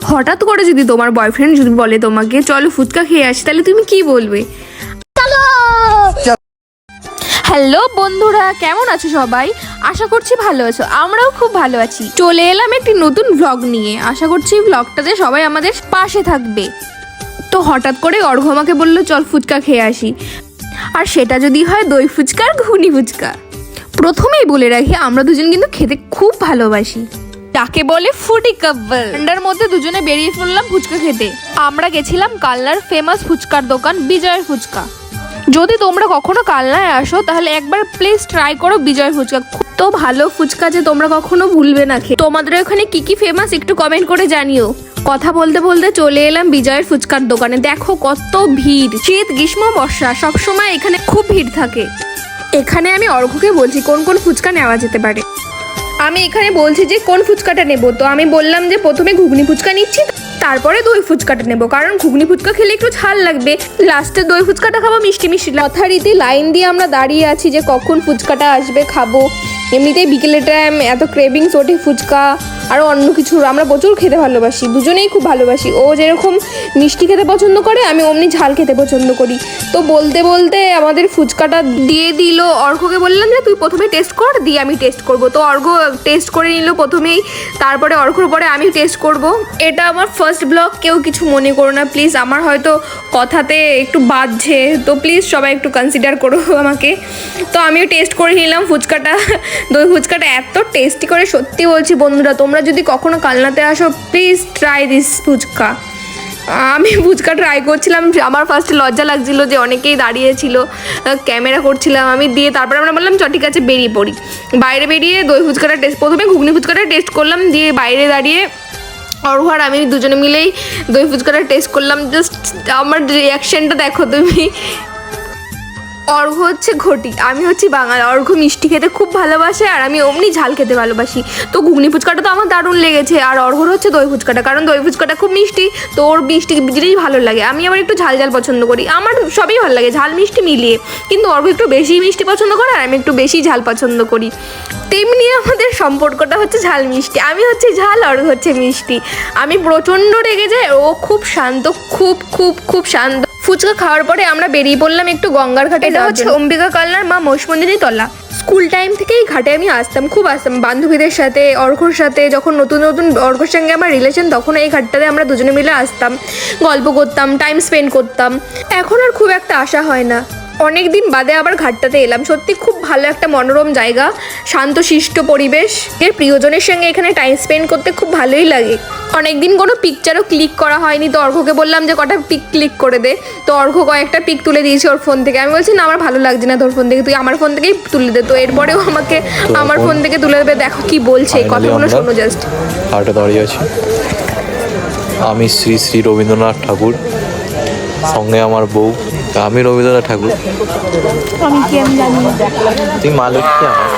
হঠাৎ করে যদি তোমার বয়ফ্রেন্ড যদি বলে তোমাকে চলো ফুচকা খেয়ে আসি, তাহলে তুমি কি বলবে? হ্যালো বন্ধুরা, কেমন আছো সবাই? আশা করছি ভালো আছো, আমরাও খুব ভালো আছি। চলে এলাম একটি নতুন ভ্লগ নিয়ে। আশা করছি ভ্লগটাতে সবাই আমাদের পাশে থাকবে। তো হঠাৎ করে অর্ঘ আমাকে বললো চল ফুচকা খেয়ে আসি, আর সেটা যদি হয় দই ফুচকা আর ঘুগনি ফুচকা। প্রথমেই বলে রাখি, আমরা দুজন কিন্তু খেতে খুব ভালোবাসি, তাকে বলে ফুডি কাপল। ঠান্ডার মধ্যে দুজনে বেরিয়ে পড়লাম ফুচকা খেতে। আমরা গেছিলাম কালনার ফেমাস ফুচকার দোকান বিজয়ের ফুচকা। যদি তোমরা কখনো কালনায় আসো তাহলে একবার প্লিজ ট্রাই করো বিজয় ফুচকা। তো ভালো ফুচকা যে তোমরা কখনো ভুলবে না খেয়ে। তোমাদের ওখানে কি কি ফেমাস একটু কমেন্ট করে জানিও। কথা বলতে বলতে চলে এলাম বিজয়ের ফুচকার দোকানে। দেখো কত ভিড়, শীত গ্রীষ্ম বর্ষা সবসময় এখানে খুব ভিড় থাকে। এখানে আমি অর্ঘকে বলছি কোন কোন ফুচকা নেওয়া যেতে পারে। আমি এখানে বলছি যে কোন ফুচকাটা নেব। তো আমি বললাম যে প্রথমে ঘুগনি ফুচকা নিচ্ছি, তারপরে দই ফুচকাটা নেব, কারণ ঘুগনি ফুচকা খেলে একটু ঝাল লাগবে, লাস্টে দই ফুচকাটা খাবো মিষ্টি মিষ্টি। যথারীতি লাইন দিয়ে আমরা দাঁড়িয়ে আছি যে কখন ফুচকাটা আসবে খাবো। এমনিতেই বিকেলের টাইম এত ক্রেভিংস ওঠে ফুচকা আরও অন্য কিছু। আমরা প্রচুর খেতে ভালোবাসি, দুজনেই খুব ভালোবাসি। ও যেরকম মিষ্টি খেতে পছন্দ করে, আমি অমনি ঝাল খেতে পছন্দ করি। তো বলতে বলতে আমাদের ফুচকাটা দিয়ে দিল। অর্ঘকে বললাম যে তুই প্রথমে টেস্ট কর, দিয়ে আমি টেস্ট করব। তো অর্ঘ টেস্ট করে নিল প্রথমেই, তারপরে অর্ঘর পরে আমি টেস্ট করব। এটা আমার ফার্স্ট ব্লগ, কেউ কিছু মনে করো না প্লিজ। আমার হয়তো কথাতে একটু বাজছে, তো প্লিজ সবাই একটু কনসিডার করো আমাকে। তো আমিও টেস্ট করে নিলাম ফুচকাটা। দই ফুচকাটা এত টেস্টি করে, সত্যি বলছি বন্ধুরা, তোমরা যদি কখনো কালনাতে আসো প্লিজ ট্রাই দিস ফুচকা। আমি ফুচকা ট্রাই করছিলাম, আমার ফার্স্টে লজ্জা লাগছিল যে অনেকেই দাঁড়িয়েছিল, ক্যামেরা করছিলাম আমি, দিয়ে তারপরে আমরা বললাম চ ঠিক আছে বেরিয়ে পড়ি। বাইরে বেরিয়ে দই ফুচকাটা টেস্ট, প্রথমে ঘুগনি ফুচকাটা টেস্ট করলাম, দিয়ে বাইরে দাঁড়িয়ে অর্ঘ আর আমি দুজনে মিলেই দই ফুচকাটা টেস্ট করলাম। জাস্ট আমার রিয়াকশানটা দেখো তুমি। অর্ঘ হচ্ছে ঘটি, আমি হচ্ছি বাঙাল। অর্ঘ মিষ্টি খেতে খুব ভালোবাসে আর আমি অমনি ঝাল খেতে ভালোবাসি। তো ঘুগনি ফুচকাটা তো আমার দারুণ লেগেছে, আর অর্ঘর হচ্ছে দই ফুচকাটা, কারণ দই ফুচকাটা খুব মিষ্টি, তো ওর মিষ্টি জিনিস ভালো লাগে। আমি আবার একটু ঝাল ঝাল পছন্দ করি, আমার সবই ভালো লাগে ঝাল মিষ্টি মিলিয়ে, কিন্তু অর্ঘ একটু বেশি মিষ্টি পছন্দ করে আর আমি একটু বেশি ঝাল পছন্দ করি। তেমনি আমাদের সম্পর্কটা হচ্ছে ঝাল মিষ্টি, আমি হচ্ছে ঝাল, অর্ঘ হচ্ছে মিষ্টি। আমি প্রচণ্ড রেগে যাই, ও খুব শান্ত, খুব খুব খুব শান্ত। ফুচকা খাওয়ার পরে আমরা বেরিয়ে পড়লাম একটু গঙ্গার ঘাটে। এটা হচ্ছে অম্বিকা কালনার মা মহিষমন্দিনী তলা। স্কুল টাইম থেকেই ঘাটে আমি আসতাম, খুব আসতাম বান্ধবীদের সাথে, অর্ঘর সাথে। যখন নতুন নতুন অর্ঘর সঙ্গে আমার রিলেশন, তখন এই ঘাটটাতে আমরা দুজনে মিলে আসতাম, গল্প করতাম, টাইম স্পেন্ড করতাম। এখন আর খুব একটা আসা হয় না। অনেক দিন বাদে আবার ঘাটটাতে এলাম, সত্যি খুব ভালো একটা মনোরম জায়গা, শান্তশিষ্ট পরিবেশ। এর প্রিয়জনের সঙ্গে এখানে টাইম স্পেন্ড করতে খুব ভালোই লাগে। অনেকদিন কোনো পিকচারও ক্লিক করা হয়নি, তো অর্ঘকে বললাম যে কটা পিক ক্লিক করে দে। তো অর্ঘ কয়েকটা পিক তুলে দিয়েছে ওর ফোন থেকে। আমি বলছি না, আমার ভালো লাগছে না তোর ফোন থেকে, তুই আমার ফোন থেকেই তুলে দে। তো এরপরেও আমাকে আমার ফোন থেকে তুলে দেবে। দেখো কি বলছে, কথাগুলো শোনো জাস্ট। হাটে দাঁড়িয়ে আছি আমি, শ্রী শ্রী রবীন্দ্রনাথ ঠাকুর, সঙ্গে আমার বউ। আমি রবীন্দ্রনাথ ঠাকুর, আমি কি আমি জানি না, তুই মা লক্ষ্মী আমার।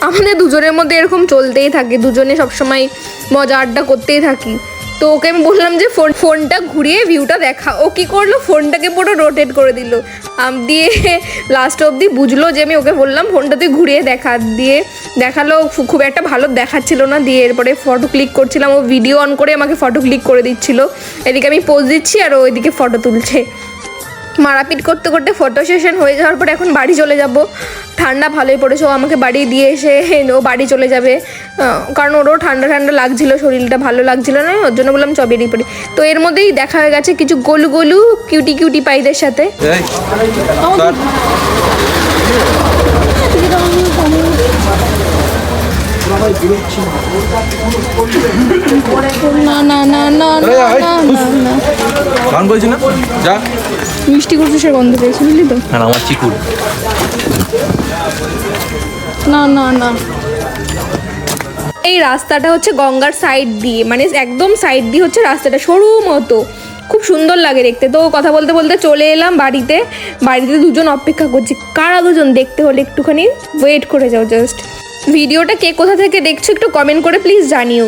আমাদের দুজনের মধ্যে এরকম চলতেই থাকে, দুজনে সবসময় মজা আড্ডা করতেই থাকি। তো ওকে আমি বললাম যে ফোনটা ঘুরিয়ে ভিউটা দেখা। ও কী করলো, ফোনটাকে পুরো রোটেট করে দিল, দিয়ে লাস্ট অবধি বুঝলো যে আমি ওকে বললাম ফোনটা তুই ঘুরিয়ে দেখা। দিয়ে দেখালো, খুব একটা ভালো দেখাচ্ছিল না। দিয়ে এরপরে ফটো ক্লিক করছিলাম, ও ভিডিও অন করে আমাকে ফটো ক্লিক করে দিচ্ছিল। এদিকে আমি পোজ দিচ্ছি আর ও এদিকে ফটো তুলছে। মারাপিট করতে করতে ফটো সেশন হয়ে যাওয়ার পরে এখন বাড়ি চলে যাব। ঠান্ডা ভালোই পড়েছে, ও আমাকে বাড়ি দিয়ে এসে ও বাড়ি চলে যাবে, কারণ ওরও ঠান্ডা ঠান্ডা লাগছিল, শরীরটা ভালো লাগছিল না, ওর জন্য বললাম চ বেরিয়ে পড়ি। তো এর মধ্যেই দেখা হয়ে গেছে কিছু গোলু গোলু কিউটি কিউটি পাইদের সাথে। না না না না গান বলছি না, যা মিষ্টি কুটুসের গন্ধ পেয়েছি, বুঝলি তো। হ্যাঁ আমার চিকুর। না না না, এই রাস্তাটা হচ্ছে গঙ্গার সাইড দিয়ে, মানে একদম সাইড দিয়ে হচ্ছে রাস্তাটা, সরু মতো, খুব সুন্দর লাগে দেখতে। তো কথা বলতে বলতে চলে এলাম বাড়িতে। বাড়িতে দুজন অপেক্ষা করছি, কারা দুজন দেখতে হলে একটুখানি ওয়েট করে যাও জাস্ট। ভিডিওটা কে কোথা থেকে দেখছো একটু কমেন্ট করে প্লিজ জানিও।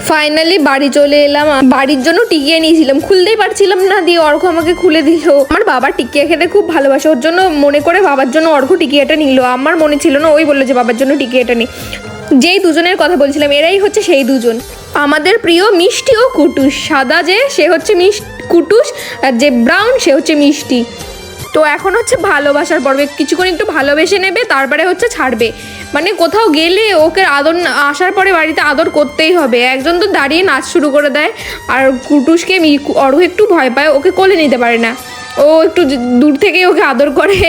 ফাইনালি বাড়ি চলে এলাম। বাড়ির জন্য টিকিয়া নিয়েছিলাম, খুলতেই পারছিলাম না, দিয়ে অর্ঘ আমাকে খুলে দিল। আমার বাবা টিকিয়া খেতে খুব ভালোবাসে, ওর জন্য মনে করে বাবার জন্য অর্ঘ টিকিয়াটা নিল। আমার মনে ছিল না, ওই বললো যে বাবার জন্য টিকিয়াটা নি। যেই দুজনের কথা বলছিলাম এরাই হচ্ছে সেই দুজন, আমাদের প্রিয় মিষ্টি ও কুটুস। সাদা যে সে হচ্ছে কুটুস, আর যে ব্রাউন সে হচ্ছে মিষ্টি। তো এখন হচ্ছে ভালোবাসার পর্বে, কিছুক্ষণ একটু ভালোবেসে নেবে, তারপরে হচ্ছে ছাড়বে। মানে কোথাও গেলে ওকে আদর আসার পরে বাড়িতে আদর করতেই হবে। একজন তো দাঁড়িয়ে নাচ শুরু করে দেয়, আর কুটুসকে অর্ঘ একটু ভয় পায়, ওকে কোলে নিতে পারে না, ও একটু দূর থেকে ওকে আদর করে।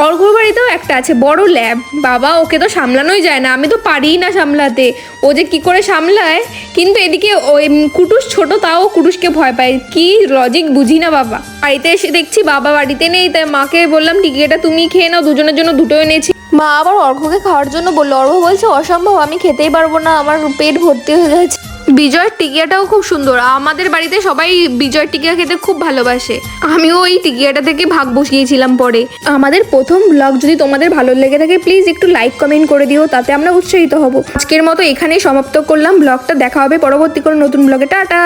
অর্ঘর বাড়িতেও একটা আছে বড় ল্যাব, বাবা ওকে তো সামলানোই যায় না, আমি তো পারিই না সামলাতে, ও যে কি করে সামলায়। কিন্তু এদিকে ওই কুটুস ছোট, তাও কুটুসকে ভয় পায়, কি লজিক বুঝি না বাবা। বাড়িতে এসে দেখছি বাবা বাড়িতে নেই, তাই মাকে বললাম টিকিটা তুমি খেয়ে নাও, দুজনের জন্য দুটো এনেছি। মা আবার অর্ঘকে খাওয়ার জন্য বললো, অর্ঘ বলছে অসম্ভব, আমি খেতেই পারবো না, আমার পেট ভর্তি হয়ে যাচ্ছে। বিজয়ের টিকিয়াটাও খুব সুন্দর, আমাদের বাড়িতে সবাই বিজয়ের টিকিয়া খেতে খুব ভালোবাসে, আমিও ওই টিকিয়াটা থেকে ভাগ বসিয়েছিলাম পরে। আমাদের প্রথম ব্লগ যদি তোমাদের ভালো লেগে থাকে প্লিজ একটু লাইক কমেন্ট করে দিও, তাতে আমরা উৎসাহিত হব। আজকের মতো এখানেই সমাপ্ত করলাম ব্লগটা, দেখা হবে পরবর্তী কোনো নতুন ব্লগে, টাটা।